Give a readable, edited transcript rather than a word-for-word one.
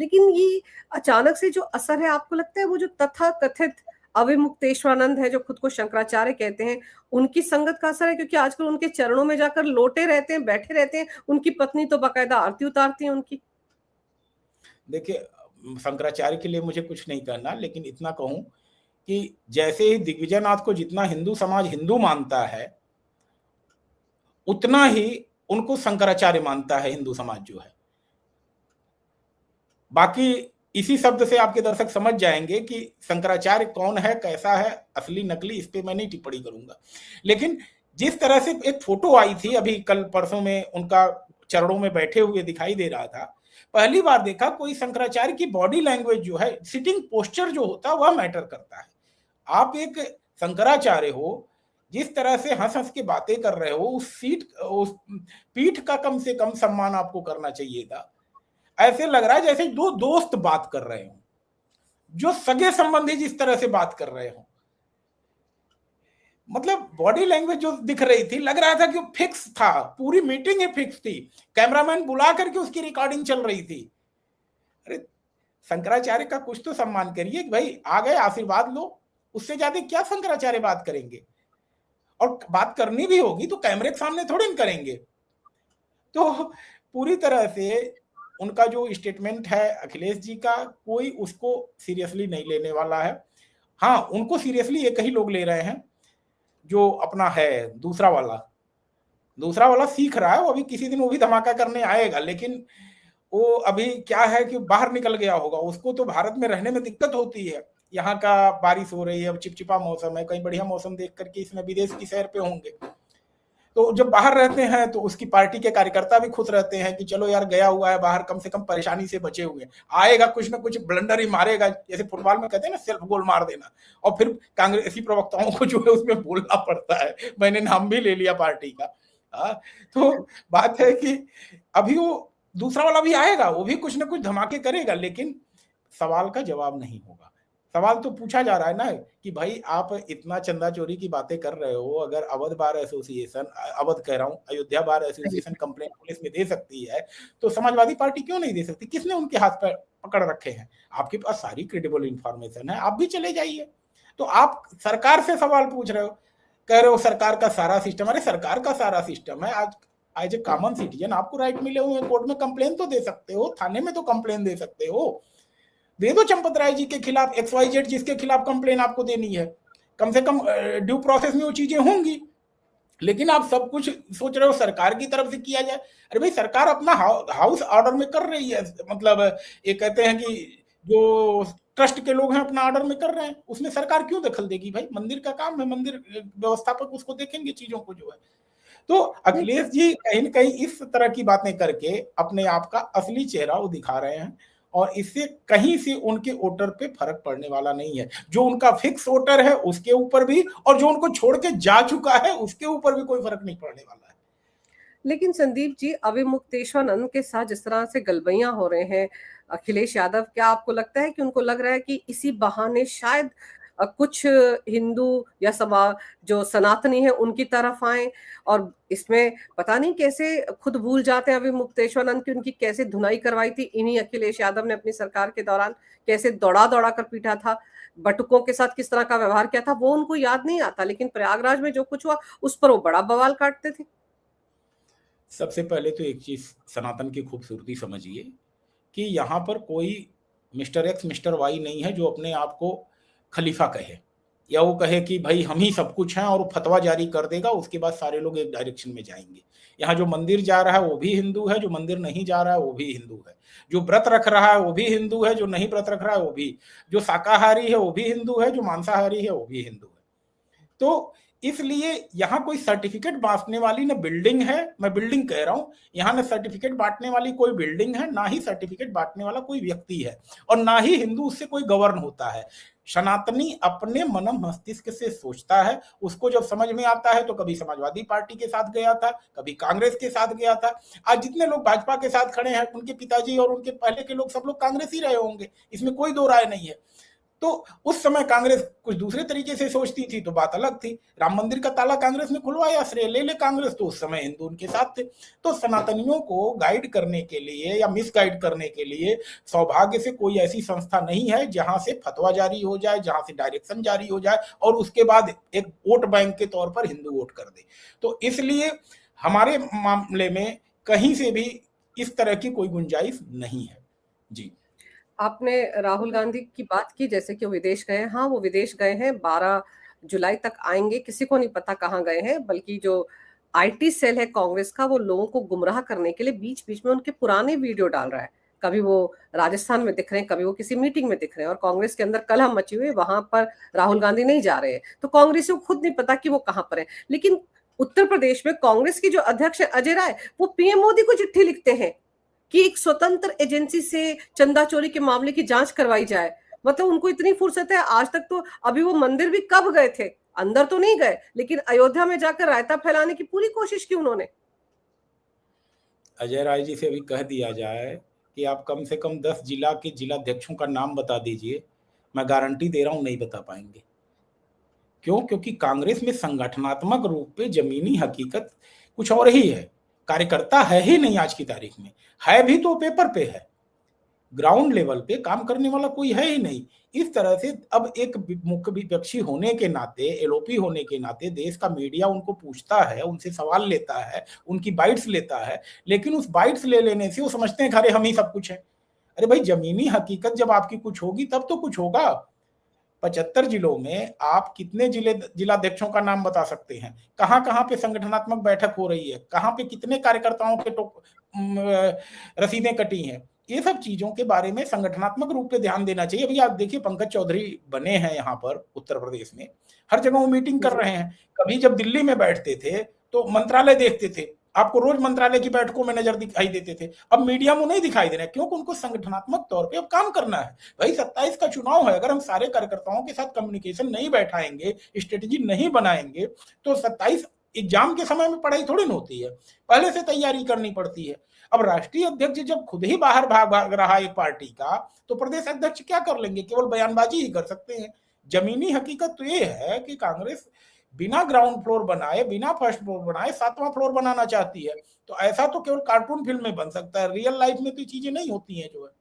लेकिन ये अचानक से जो असर है, आपको लगता है वो जो तथाकथित अविमुक्तेश्वरानंद है, जो खुद को शंकराचार्य कहते हैं, उनकी संगत का असर है? क्योंकि आजकल उनके चरणों में जाकर लोटे रहते हैं, बैठे रहते हैं, उनकी पत्नी तो बाकायदा आरती उतारती है उनकी। देखिए, शंकराचार्य के लिए मुझे कुछ नहीं कहना, लेकिन इतना कहूं कि जैसे ही दिग्विजयनाथ को जितना हिंदू समाज हिंदू मानता है, उतना ही उनको शंकराचार्य मानता है हिंदू समाज जो है। बाकी इसी शब्द से आपके दर्शक समझ जाएंगे कि शंकराचार्य कौन है, कैसा है, असली नकली, इस पे मैं नहीं टिप्पणी करूंगा। लेकिन जिस तरह से एक फोटो आई थी अभी कल परसों में, उनका चरणों में बैठे हुए दिखाई दे रहा था, पहली बार देखा कोई शंकराचार्य की बॉडी लैंग्वेज जो है, सिटिंग पोस्चर जो होता है वह मैटर करता है। आप एक शंकराचार्य हो, जिस तरह से हंस हंस के बातें कर रहे हो, उस पीठ का कम से कम सम्मान आपको करना चाहिए था। ऐसे लग रहा है जैसे दो दोस्त बात कर रहे हो, जो सगे संबंधी जिस तरह से बात कर रहे हो। मतलब बॉडी लैंग्वेज जो दिख रही थी, लग रहा था कि वो फिक्स था, पूरी मीटिंग ही फिक्स थी, कैमरामैन बुला करके उसकी रिकॉर्डिंग चल रही थी। अरे शंकराचार्य का कुछ तो सम्मान करिए भाई, आ गए आशीर्वाद लो, उससे ज्यादा क्या शंकराचार्य बात करेंगे? और बात करनी भी होगी तो कैमरे के सामने थोड़ी न करेंगे। तो पूरी तरह से उनका जो स्टेटमेंट है अखिलेश जी का, कोई उसको सीरियसली नहीं लेने वाला है। हाँ, उनको सीरियसली एक ही लोग ले रहे हैं, जो अपना है दूसरा वाला सीख रहा है, वो अभी किसी दिन वो भी धमाका करने आएगा। लेकिन वो अभी क्या है कि बाहर निकल गया होगा, उसको तो भारत में रहने में दिक्कत होती है। यहाँ का बारिश हो रही है, अब चिपचिपा मौसम है, कहीं बढ़िया मौसम देख करके इसमें विदेश की सैर पे होंगे। तो जब बाहर रहते हैं तो उसकी पार्टी के कार्यकर्ता भी खुश रहते हैं कि चलो यार, गया हुआ है बाहर, कम से कम परेशानी से बचे हुए, आएगा कुछ ना कुछ ब्लंडर ही मारेगा, जैसे फुटबॉल में कहते हैं ना, सेल्फ गोल मार देना। और फिर कांग्रेसी प्रवक्ताओं को जो है उसमें बोलना पड़ता है, मैंने नाम भी ले लिया पार्टी का। तो बात है कि अभी वो दूसरा वाला भी आएगा, वो भी कुछ ना कुछ धमाके करेगा, लेकिन सवाल का जवाब नहीं होगा। सवाल तो पूछा जा रहा है ना कि भाई आप इतना चंदा चोरी की बातें कर रहे हो, अगर अवध बार एसोसिएशन, अवध कह रहा हूं, Ayodhya bar association complaint police में दे सकती है, तो समाजवादी पार्टी क्यों नहीं दे सकती? किसने उनके हाथ पर पकड़ रखे हैं? आपके पास सारी क्रेडिबल इंफॉर्मेशन है, आप भी चले जाइए। तो आप सरकार से सवाल पूछ रहे हो, कह रहे हो सरकार का सारा सिस्टम। अरे सरकार का सारा सिस्टम है, आज एज ए कॉमन सिटीजन आपको राइट मिले हुए हैं, कोर्ट में कंप्लेन तो दे सकते हो, थाने में तो कंप्लेन दे सकते हो। दे दो चंपत राय जी के खिलाफ, XYZ जिसके खिलाफ कंप्लेन आपको देनी है, कम से कम ड्यू प्रोसेस में वो चीजें होंगी। लेकिन आप सब कुछ सोच रहे हो सरकार की तरफ से किया जाए। अरे भाई, सरकार अपना हाउस ऑर्डर में कर रही है, मतलब ये कहते हैं कि जो ट्रस्ट के लोग हैं अपना ऑर्डर में कर रहे हैं, उसमें सरकार क्यों दखल देगी? भाई मंदिर का काम है, मंदिर व्यवस्थापक उसको देखेंगे चीजों को जो है। तो अखिलेश जी कहीं न कहीं इस तरह की बातें करके अपने आप का असली चेहरा वो दिखा रहे हैं, और इससे कहीं से उनके वोटर पे फर्क पड़ने वाला नहीं है। जो उनका फिक्स वोटर है उसके ऊपर भी, और जो उनको छोड़ के जा चुका है उसके ऊपर भी कोई फर्क नहीं पड़ने वाला है। लेकिन संदीप जी, अविमुक्तेश्वरानंद के साथ जिस तरह से गलबैयां हो रहे हैं अखिलेश यादव, क्या आपको लगता है कि उनको लग रहा है कि इसी बहाने शायद कुछ हिंदू या समाज जो सनातनी है उनकी तरफ आए, और इसमें पता नहीं कैसे खुद भूल जाते हैं अविमुक्तेश्वरानंद की उनकी कैसे धुनाई करवाई थी इन्हीं अखिलेश यादव ने अपनी सरकार के दौरान, कैसे दौड़ा दौड़ा कर पीटा था, बटुकों के साथ किस तरह का व्यवहार किया था, वो उनको याद नहीं आता, लेकिन प्रयागराज में जो कुछ हुआ उस पर वो बड़ा बवाल काटते थे। सबसे पहले तो एक चीज सनातन की खूबसूरती समझिए कि यहाँ पर कोई मिस्टर एक्स मिस्टर वाई नहीं है जो अपने आप को खलीफा कहे, या वो कहे कि भाई हम ही सब कुछ हैं और वो फतवा जारी कर देगा, उसके बाद सारे लोग एक डायरेक्शन में जाएंगे। यहाँ जो मंदिर जा रहा है वो भी हिंदू है, जो मंदिर नहीं जा रहा है वो भी हिंदू है, जो व्रत रख रहा है वो भी हिंदू है, जो नहीं व्रत रख रहा है वो भी, जो शाकाहारी है वो भी हिंदू है, जो मांसाहारी है वो भी हिंदू है। तो इसलिए यहाँ कोई सर्टिफिकेट बांटने वाली ना बिल्डिंग है, मैं बिल्डिंग कह रहा हूं, यहाँ ना सर्टिफिकेट बांटने वाली कोई बिल्डिंग है, ना ही सर्टिफिकेट बांटने वाला कोई व्यक्ति है, और ना ही हिंदू उससे कोई गवर्न होता है। सनातनी अपने मन मस्तिष्क से सोचता है, उसको जब समझ में आता है तो कभी समाजवादी पार्टी के साथ गया था, कभी कांग्रेस के साथ गया था। आज जितने लोग भाजपा के साथ खड़े हैं, उनके पिताजी और उनके पहले के लोग सब लोग कांग्रेस ही रहे होंगे, इसमें कोई दो राय नहीं है। तो उस समय कांग्रेस कुछ दूसरे तरीके से सोचती थी तो बात अलग थी। राम मंदिर का ताला कांग्रेस ने खुलवाया, श्रेय ले ले कांग्रेस, तो उस समय हिंदू उनके साथ थे। तो सनातनियों को गाइड करने के लिए या मिस गाइड करने के लिए सौभाग्य से कोई ऐसी संस्था नहीं है जहां से फतवा जारी हो जाए, जहां से डायरेक्शन जारी हो जाए और उसके बाद एक वोट बैंक के तौर पर हिंदू वोट कर दे। तो इसलिए हमारे मामले में कहीं से भी इस तरह की कोई गुंजाइश नहीं है। जी। आपने राहुल गांधी की बात की, जैसे कि वो विदेश गए हैं। हाँ, वो विदेश गए हैं, 12 जुलाई तक आएंगे, किसी को नहीं पता कहाँ गए हैं। बल्कि जो आईटी सेल है कांग्रेस का, वो लोगों को गुमराह करने के लिए बीच बीच में उनके पुराने वीडियो डाल रहा है। कभी वो राजस्थान में दिख रहे हैं, कभी वो किसी मीटिंग में दिख रहे हैं, और कांग्रेस के अंदर कलह मची हुई है, वहां पर राहुल गांधी नहीं जा रहे हैं। तो कांग्रेस को खुद नहीं पता कि वो कहाँ पर है। लेकिन उत्तर प्रदेश में कांग्रेस की जो अध्यक्ष है अजय राय, वो पीएम मोदी को चिट्ठी लिखते हैं कि एक स्वतंत्र एजेंसी से चंदा चोरी के मामले की जांच करवाई जाए। मतलब उनको इतनी फुर्सत है। आज तक तो, अभी वो मंदिर भी कब गए थे, अंदर तो नहीं गए, लेकिन अयोध्या में जाकर रायता फैलाने की पूरी कोशिश की उन्होंने। अजय राय जी से अभी कह दिया जाए कि आप कम से कम 10 जिला के जिलाध्यक्षों का नाम बता दीजिए, मैं गारंटी दे रहा हूं नहीं बता पाएंगे। क्यों? क्योंकि कांग्रेस में संगठनात्मक रूप पे जमीनी हकीकत कुछ और ही है। कार्यकर्ता है ही नहीं आज की तारीख में, है भी तो पेपर पे है, ग्राउंड लेवल पे काम करने वाला कोई है ही नहीं। इस तरह से अब एक मुख्य विपक्षी होने के नाते, एलओपी होने के नाते देश का मीडिया उनको पूछता है, उनसे सवाल लेता है, उनकी बाइट्स लेता है, लेकिन उस बाइट्स ले लेने से वो समझते हैं अरे हम ही सब कुछ है। अरे भाई, जमीनी हकीकत जब आपकी कुछ होगी तब तो कुछ होगा। 75 जिलों में आप कितने जिलाध्यक्षों का नाम बता सकते हैं? कहां कहां पे संगठनात्मक बैठक हो रही है, कहां पे कितने कार्यकर्ताओं के रसीदें कटी हैं? ये सब चीजों के बारे में संगठनात्मक रूप से ध्यान देना चाहिए। अभी आप देखिए, पंकज चौधरी बने हैं यहाँ पर उत्तर प्रदेश में, हर जगह वो मीटिंग कर रहे हैं। कभी जब दिल्ली में बैठते थे तो मंत्रालय देखते थे, आपको रोज मंत्रालय की बैठकों में नजर दिखाई देते थे। अब मीडिया में नहीं दिखाई दे रहे, क्योंकि उनको संगठनात्मक तौर पे अब काम करना है। भाई 27 का चुनाव है, अगर हम सारे कार्यकर्ताओं के साथ कम्युनिकेशन नहीं बैठाएंगे, स्ट्रेटेजी नहीं बनाएंगे, तो 27 एग्जाम के समय में पढ़ाई थोड़ी ना होती है, पहले से तैयारी करनी पड़ती है। अब राष्ट्रीय अध्यक्ष जब खुद ही बाहर भाग रहा है एक पार्टी का, तो प्रदेश अध्यक्ष क्या कर लेंगे? केवल बयानबाजी ही कर सकते हैं। जमीनी हकीकत तो ये है कि कांग्रेस बिना ग्राउंड फ्लोर बनाए, बिना फर्स्ट फ्लोर बनाए 7वां फ्लोर बनाना चाहती है। तो ऐसा तो केवल कार्टून फिल्म में बन सकता है, रियल लाइफ में तो चीजें नहीं होती हैं जो है।